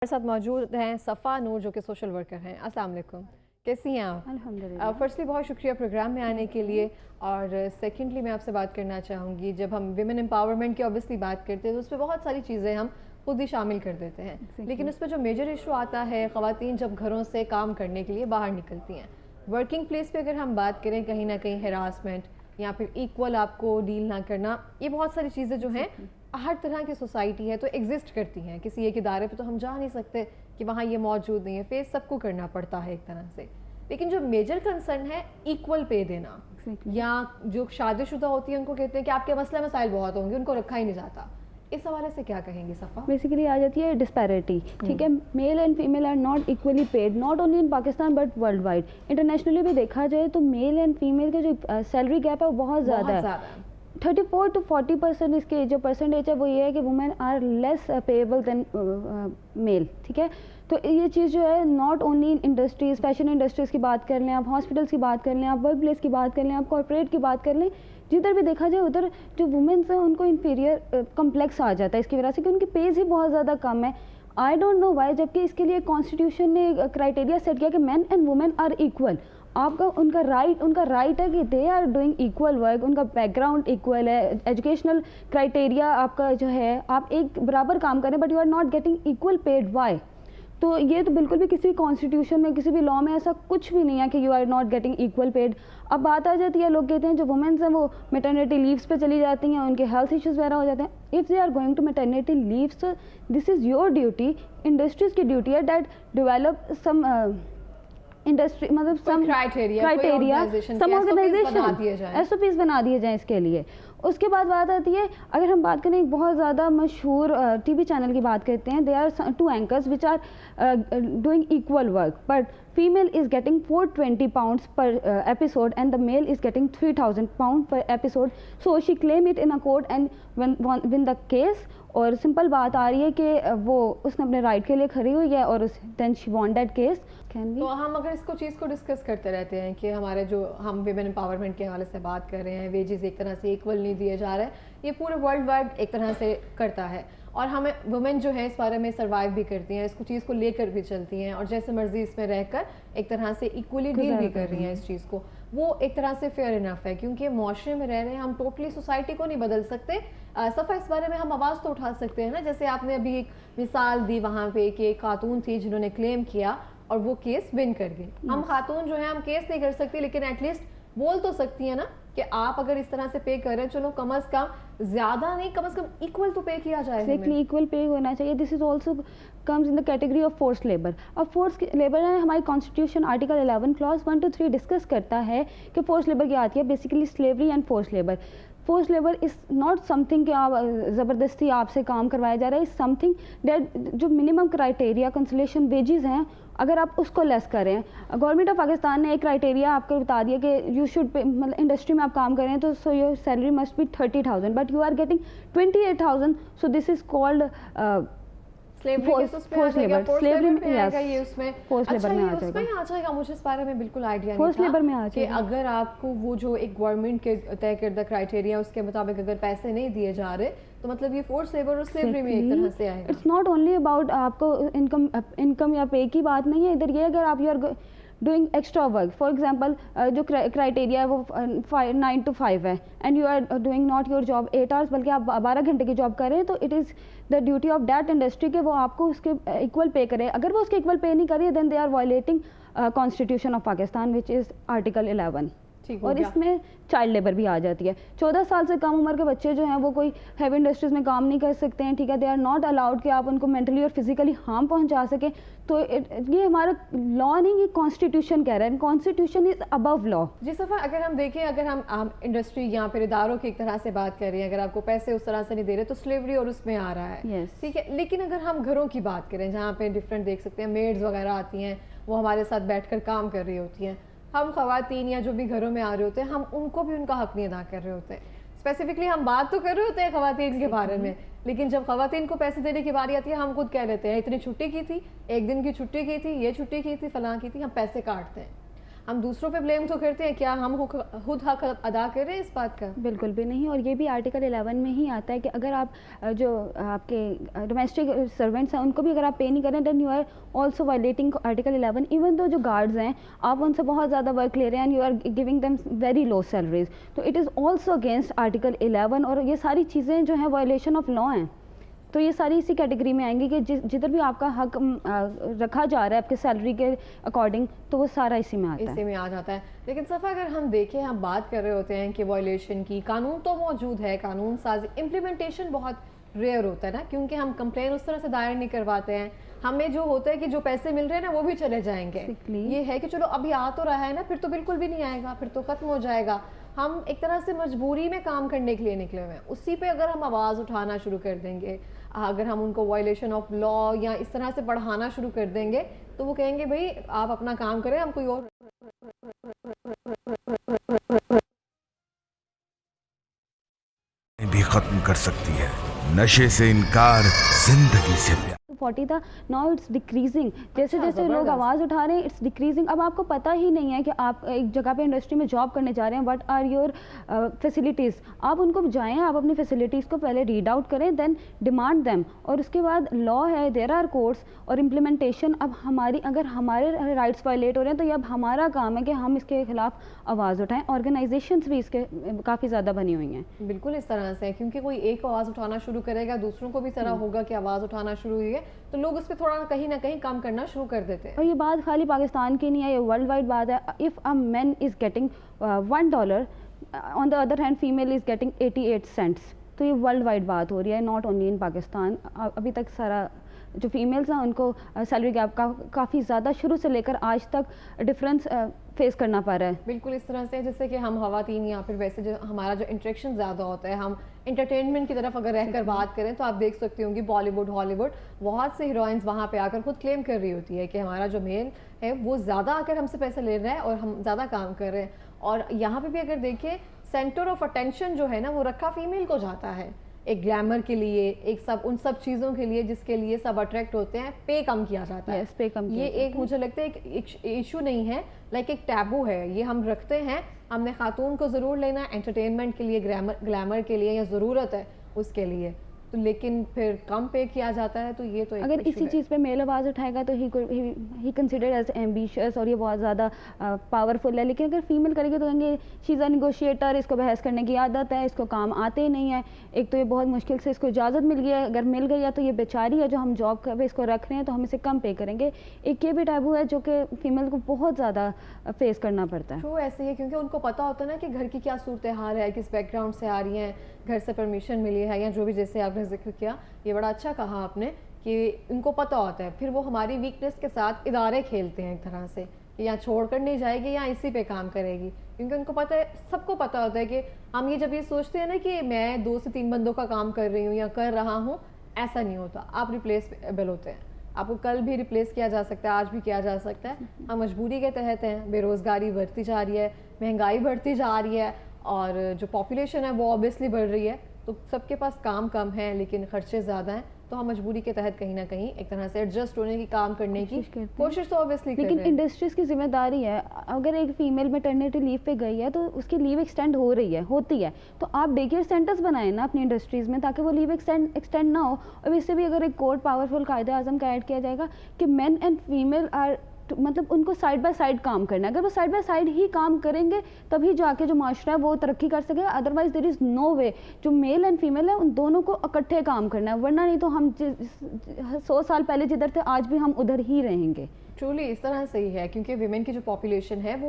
ہمارے ساتھ موجود ہیں صفا نور جو کہ سوشل ورکر ہیں. السلام علیکم, کیسی ہیں آپ؟ الحمدللہ. فرسٹلی بہت شکریہ پروگرام میں آنے کے لیے, اور سیکنڈلی میں آپ سے بات کرنا چاہوں گی, جب ہم ویمن امپاورمنٹ کی اوبیسلی بات کرتے ہیں تو اس پہ بہت ساری چیزیں ہم خود ہی شامل کر دیتے ہیں, لیکن اس پہ جو میجر ایشو آتا ہے خواتین جب گھروں سے کام کرنے کے لیے باہر نکلتی ہیں, ورکنگ پلیس پہ اگر ہم بات کریں کہیں نہ کہیں ہراسمنٹ یا پھر ایکول آپ کو ڈیل نہ کرنا, یہ بہت ساری چیزیں جو ہیں ہر طرح کی سوسائٹی ہے تو ایگزسٹ کرتی ہیں. کسی ایک ادارے پہ تو ہم جا نہیں سکتے کہ وہاں یہ موجود نہیں ہے, فیس سب کو کرنا پڑتا ہے ایک طرح سے. لیکن جو میجر کنسرن ہے ایکول پے دینا, یا جو شادی شدہ ہوتی ہیں ان کو کہتے ہیں کہ آپ کے مسئلہ مسائل بہت ہوں گے, ان کو رکھا ہی نہیں جاتا. اس حوالے سے کیا کہیں گے صفا؟ بیسیکلی آ جاتی ہے ڈسپیرٹی. ٹھیک ہے, male and female are not equally paid, not only in Pakistan but world wide. Internationally بھی دیکھا جائے تو میل اینڈ فیمیل کا جو سیلری گیپ ہے وہ بہت زیادہ ہے. 34 to 40% اس کے جو پرسنٹیج ہے وہ یہ ہے کہ وومین آر لیس پیبل دین میل. ٹھیک ہے, تو یہ چیز جو ہے not only industries, fashion industries کی بات کر لیں آپ, ہاسپٹلس کی بات کر لیں آپ, ورک پلیس کی بات کر لیں آپ, کارپوریٹ کی بات کر لیں, جدھر بھی دیکھا جائے ادھر جو وومنس ہیں ان کو انفیریئر کمپلیکس آ جاتا ہے اس کی وجہ سے کہ ان کی پیز ہی بہت زیادہ کم ہے. آئی ڈونٹ نو وائی, جبکہ اس کے لیے کانسٹیٹیوشن نے کرائٹیریا سیٹ کیا کہ men and women are equal. آپ کا ان کا رائٹ ہے کہ they are doing equal work, ان کا بیک گراؤنڈ ایکول ہے, ایجوکیشنل کرائٹیریا آپ کا جو ہے آپ ایک برابر کام کریں, but you are not getting equal paid. Why? تو یہ تو بالکل بھی کسی کانسٹیٹیوشن میں کسی بھی لا میں ایسا کچھ بھی نہیں ہے کہ you are not getting equal paid. اب بات آ جاتی ہے, لوگ کہتے ہیں جو وومنس ہیں وہ میٹرنیٹی لیوز پہ چلی جاتی ہیں, ان کے ہیلتھ ایشوز وغیرہ ہو جاتے ہیں. If they are going to maternity leaves, this is your duty. Industries کی ڈیوٹی ہے دیٹ ڈیولپ سم انڈسٹری, مطلب some criteria, some organization S O Ps بنا دیے جائیں اس کے لیے. اس کے بعد بات آتی ہے, اگر ہم بات کریں ایک بہت زیادہ مشہور ٹی وی چینل کی بات کرتے ہیں, they are 2 anchors which are doing equal work, but female is getting 420 pounds per episode and the male is getting 3000 pounds per episode. So she claim it in a court and win the case. اور simple بات آ رہی ہے کہ وہ اس نے اپنے right کے لیے کھڑی ہوئی ہے اور دین شی وان دیٹ کیس. تو ہم اگر اس کو چیز کو ڈسکس کرتے رہتے ہیں کہ ہمارے جو ہم ویمن امپاورمنٹ کے حوالے سے بات کر رہے ہیں, ویجز ایک طرح سے ایکول نہیں دیے جا رہے ہیں, یہ پورے ورلڈ وائڈ ایک طرح سے کرتا ہے, اور ہمیں وومن جو ہے اس بارے میں سروائیو بھی کرتی ہیں, اس کو چیز کو لے کر بھی چلتی ہیں, اور جیسے مرضی اس میں رہ کر ایک طرح سے ایکولی ڈیل بھی کر رہی ہیں اس چیز کو. وہ ایک طرح سے فیئر انف ہے, کیونکہ معاشرے میں رہ رہے ہیں, ہم ٹوٹلی سوسائٹی کو نہیں بدل سکتے. صفحہ اس بارے میں ہم آواز تو اٹھا سکتے ہیں نا, جیسے آپ نے ابھی ایک مثال دی وہاں پہ کہ ایک خاتون تھی جنہوں نے کلیم کیا اور وہ کیس ون کر گئی. ہم خاتون جو ہیں ہم کیس نہیں کر سکتی, لیکن ایٹ لیسٹ بول تو سکتی ہیں نا کہ آپ اگر اس طرح سے پے کر رہے ہیں, چلو کم از کم زیادہ نہیں, کم از کم ایکول تو پے کیا جائے. ایگزیکٹلی ایکول پے ہونا چاہیے. This is also comes in the category of force labour. اب فورس لیبر ہے, ہماری constitution article 11 class 1 to 3 discuss کرتا ہے کہ فورس لیبر کیا آتی ہے. Basically slavery and force labour. Force labour is not something کہ آپ زبردستی آپ سے کام کروایا جا رہا ہے, از سم تھنگ دیٹ جو منیمم کرائٹیریا کنسلیشن ویجز ہیں اگر آپ اس کو لیس کریں. گورنمنٹ آف پاکستان نے ایک کرائٹیریا آپ کو بتا دیا کہ یو شوڈ پے, مطلب انڈسٹری میں آپ کام کریں تو so your salary must be 30,000, but you are getting 28,000. So this is called force labour. Slavery میں آ جائے گا. مجھے اس بارے میں بالکل آئیڈیا فورس لیبر میں آ کہ اگر آپ کو وہ جو ایک گورنمنٹ کے طے کردہ کرائٹیریا اس کے مطابق اگر پیسے نہیں دیے جا رہے تو مطلب یہ فورس لیبر اور سلیوری میں ایک طرح سے آئے گا. اٹس ناٹ اونلی اباؤٹ آپ کو انکم یا پے کی بات نہیں ہے ادھر. یہ اگر آپ you are doing extra work, for example جو کرائٹیریا ہے وہ 9 to 5 ہے, and you are doing not your job 8 hours, بلکہ آپ 12 گھنٹے کی جاب کریں, تو it is the duty of that industry کہ وہ آپ کو اس کے ایکول پے کرے. اگر وہ اس کے ایکول پے نہیں کرے then they are violating constitution of Pakistan which is article 11. اور اس میں چائلڈ لیبر بھی آ جاتی ہے. 14 سال سے کم عمر کے بچے جو ہیں وہ کوئی ہیوی انڈسٹریز میں کام نہیں کر سکتے ہیں. ٹھیک ہے, دے آر ناٹ الاؤڈ کہ آپ ان کو مینٹلی اور فزیکلی ہارم پہنچا سکیں. تو یہ ہمارا لا نہیں, یہ کانسٹیٹیوشن کہہ رہا ہے, کانسٹیٹیوشن از ابو لا. جی صفا, اگر ہم دیکھیں, اگر ہم انڈسٹری یا پھر اداروں کی ایک طرح سے بات کر رہے ہیں, اگر آپ کو پیسے اس طرح سے نہیں دے رہے تو سلیوری اور اس میں آ رہا ہے. ٹھیک ہے, لیکن اگر ہم گھروں کی بات کریں جہاں پہ ڈفرینٹ دیکھ سکتے ہیں, میڈز وغیرہ آتی ہیں, وہ ہمارے ساتھ بیٹھ کر کام کر رہی ہوتی ہیں, ہم خواتین یا جو بھی گھروں میں آ رہے ہوتے ہیں ہم ان کو بھی ان کا حق نہیں ادا کر رہے ہوتے ہیں. اسپیسیفکلی ہم بات تو کر رہے ہوتے ہیں خواتین کے بارے میں, لیکن جب خواتین کو پیسے دینے کی باری آتی ہے ہم خود کہہ لیتے ہیں اتنی چھٹی کی تھی, 1 دن کی چھٹی کی تھی, یہ چھٹی کی تھی, فلاں کی تھی, ہم پیسے کاٹتے ہیں. ہم دوسروں پہ بلیم تو کرتے ہیں, کیا ہم خود حق ادا کر رہے ہیں اس بات کا؟ بالکل بھی نہیں. اور یہ بھی آرٹیکل 11 میں ہی آتا ہے کہ اگر آپ جو آپ کے ڈومیسٹک سرونٹس ہیں ان کو بھی اگر آپ پے نہیں کریں then you are also violating article 11. Even though جو گارڈز ہیں آپ ان سے بہت زیادہ ورک لے رہے ہیں and you are giving them very low salaries, تو it is also against article 11. اور یہ ساری چیزیں جو ہیں وائلیشن آف لا ہیں, تو یہ ساری اسی کیٹیگری میں آئیں گی کہ جدھر بھی آپ کا حق رکھا جا رہا ہے آپ کے سیلری کے اکارڈنگ, تو وہ سارا اسی میں آتا ہے, اسی میں آ جاتا ہے. لیکن صفا اگر ہم دیکھیں, ہم بات کر رہے ہوتے ہیں کہ وائلیشن کی, قانون تو موجود ہے, قانون سازی, امپلیمنٹیشن بہت ریئر ہوتا ہے نا, کیونکہ ہم کمپلین اس طرح سے دائر نہیں کرواتے ہیں. ہمیں جو ہوتا ہے کہ جو پیسے مل رہے ہیں نا وہ بھی چلے جائیں گے. یہ ہے کہ چلو ابھی آ تو رہا ہے نا, پھر تو بالکل بھی نہیں آئے گا, پھر تو ختم ہو جائے گا. ہم ایک طرح سے مجبوری میں کام کرنے کے لیے نکلے ہوئے ہیں. اسی پہ اگر ہم آواز اٹھانا شروع کر دیں گے, اگر ہم ان کو وائلیشن آف لا یا اس طرح سے پڑھانا شروع کر دیں گے, تو وہ کہیں گے بھائی آپ اپنا کام کریں, ہم کوئی اور بھی ختم کر سکتی ہے. نشے سے انکار, زندگی سے پیار. 40 تھا, ناؤ اٹس ڈیکریزنگ. جیسے جیسے لوگ آواز اٹھا رہے ہیں اٹس ڈیکریزنگ. اب آپ کو پتہ ہی نہیں ہے کہ آپ ایک جگہ پہ انڈسٹری میں جاب کرنے جا رہے ہیں, وٹ آر یور فیسلٹیز. آپ ان کو جائیں, آپ اپنی فیسلٹیز کو پہلے ریڈ آؤٹ کریں, دین ڈیمانڈ دیم. اور اس کے بعد لا ہے, دیر آر کورٹس اور امپلیمنٹیشن. اب ہماری اگر ہمارے رائٹس وائلیٹ ہو رہے ہیں تو یہ اب ہمارا کام ہے کہ ہم اس کے خلاف آواز اٹھائیں. آرگنائزیشنس بھی اس کے کافی زیادہ بنی ہوئی ہیں. بالکل اس طرح سے, کیونکہ کوئی ایک آواز اٹھانا شروع کرے گا, دوسروں کو بھی طرح ہوگا کہ آواز اٹھانا شروع ہوئی ہے, تو لوگ اس پہ تھوڑا کہیں نہ کہیں کام کرنا شروع کر دیتے ہیں. اور یہ بات خالی پاکستان کی نہیں ہے, یہ ورلڈ وائڈ بات ہے. If a man is getting $1, on the other hand female is getting 88 cents. تو یہ ورلڈ وائڈ بات ہو رہی ہے, ناٹ اونلی ان پاکستان. ابھی تک سارا جو فیمیلز ہیں ان کو سیلری گیپ کا کافی زیادہ شروع سے لے کر آج تک ڈفرینس فیس کرنا پڑ رہا ہے. بالکل اس طرح سے, جیسے کہ ہم خواتین یا پھر ویسے جو ہمارا جو انٹریکشن زیادہ ہوتا ہے, ہم انٹرٹینمنٹ کی طرف اگر رہ کر بات کریں تو آپ دیکھ سکتی ہوں گی بالی ووڈ, ہالی ووڈ, بہت سے ہیروئنس وہاں پہ آ کر خود کلیم کر رہی ہوتی ہے کہ ہمارا جو میل ہے وہ زیادہ آ کر ہم سے پیسے لے رہا ہے اور ہم زیادہ کام کر رہے ہیں. اور یہاں پہ بھی اگر دیکھیں, سینٹر آف اٹینشن جو ہے نا وہ رکھا فیمیل کو جاتا ہے, ایک گلیمر کے لیے, ایک سب ان سب چیزوں کے لیے جس کے لیے سب اٹریکٹ ہوتے ہیں. پے کم کیا جاتا ہے. یہ ایک مجھے لگتا ہے ایک ایشو نہیں ہے, لائک ایک ٹیبو ہے, یہ ہم رکھتے ہیں. ہم نے خاتون کو ضرور لینا ہے انٹرٹینمنٹ کے لیے, گلیمر کے لیے, یا ضرورت ہے اس کے لیے, تو لیکن پھر کم پے کیا جاتا ہے. تو یہ تو اگر اسی چیز پہ میل آواز اٹھائے گا تو ہی کنسیڈر ایز ایمبیشیس اور یہ بہت زیادہ پاورفل ہے. لیکن اگر فیمیل کرے گی تو کہیں گے شی از اے نیگوشیٹر, اس کو بحث کرنے کی عادت ہے, اس کو کام آتے ہی نہیں ہے. ایک تو یہ بہت مشکل سے اس کو اجازت مل گئی ہے, اگر مل گئی ہے تو یہ بیچاری ہے جو ہم جاب پہ اس کو رکھ رہے ہیں تو ہم اسے کم پے کریں گے. ایک یہ بھی ٹیبو ہے جو کہ فیمیل کو بہت زیادہ فیس کرنا پڑتا ہے. ٹرو ایسے ہی, کیونکہ ان کو پتہ ہوتا ہے نا کہ گھر کی کیا صورتحال ہے, کس بیک گراؤنڈ سے آ رہی ہیں, گھر سے پرمیشن ملی ہے یا جو بھی, جیسے آپ نے ذکر کیا, یہ بڑا اچھا کہا آپ نے کہ ان کو پتہ ہوتا ہے. پھر وہ ہماری ویکنیس کے ساتھ ادارے کھیلتے ہیں ایک طرح سے, کہ یا چھوڑ کر نہیں جائے گی یا اسی پہ کام کرے گی, کیونکہ ان کو پتہ ہے, سب کو پتہ ہوتا ہے کہ ہم یہ جب یہ سوچتے ہیں نا کہ میں 2 سے 3 بندوں کا کام کر رہی ہوں یا کر رہا ہوں, ایسا نہیں ہوتا. آپ ریپلیسبل ہوتے ہیں, آپ کو کل بھی ریپلیس کیا جا سکتا ہے, آج بھی کیا جا سکتا ہے. ہم مجبوری کے تحت ہیں, بے روزگاری بڑھتی جا رہی ہے, مہنگائی بڑھتی جا رہی ہے, اور جو پاپولیشن ہے وہ اوبیسلی بڑھ رہی ہے, تو سب کے پاس کام کم ہے لیکن خرچے زیادہ ہیں, تو ہم مجبوری کے تحت کہیں نہ کہیں ایک طرح سے ایڈجسٹ ہونے کی, کام کرنے کی کوشش تو اوبیسلی کر رہے ہیں. لیکن انڈسٹریز کی ذمہ داری ہے, اگر ایک فیمیل میٹرنیٹی لیو پہ گئی ہے تو اس کی لیو ایکسٹینڈ ہو رہی ہے, ہوتی ہے, تو آپ ڈے کیئر سینٹرز بنائیں نا اپنی انڈسٹریز میں تاکہ وہ لیو ایکسٹینڈ نہ ہو. اور اس سے بھی اگر ایک کوڈ پاورفل قاعدہ اعظم کا ایڈ کیا جائے گا کہ مین اینڈ فیمیل آر, مطلب ان کو سائڈ بائی سائڈ کام کرنا ہے. اگر وہ سائڈ بائی سائڈ ہی کام کریں گے تبھی جا کے جو معاشرہ ہے وہ ترقی کر سکے, ادروائز دیر از نو وے. جو میل اینڈ فیمیل ہے ان دونوں کو اکٹھے کام کرنا ہے, ورنہ نہیں تو ہم 100 سال پہلے جدھر تھے آج بھی ہم ادھر ہی رہیں گے. ٹرولی اس طرح سے ہی ہے, کیونکہ ویمن کی جو پاپولیشن ہے وہ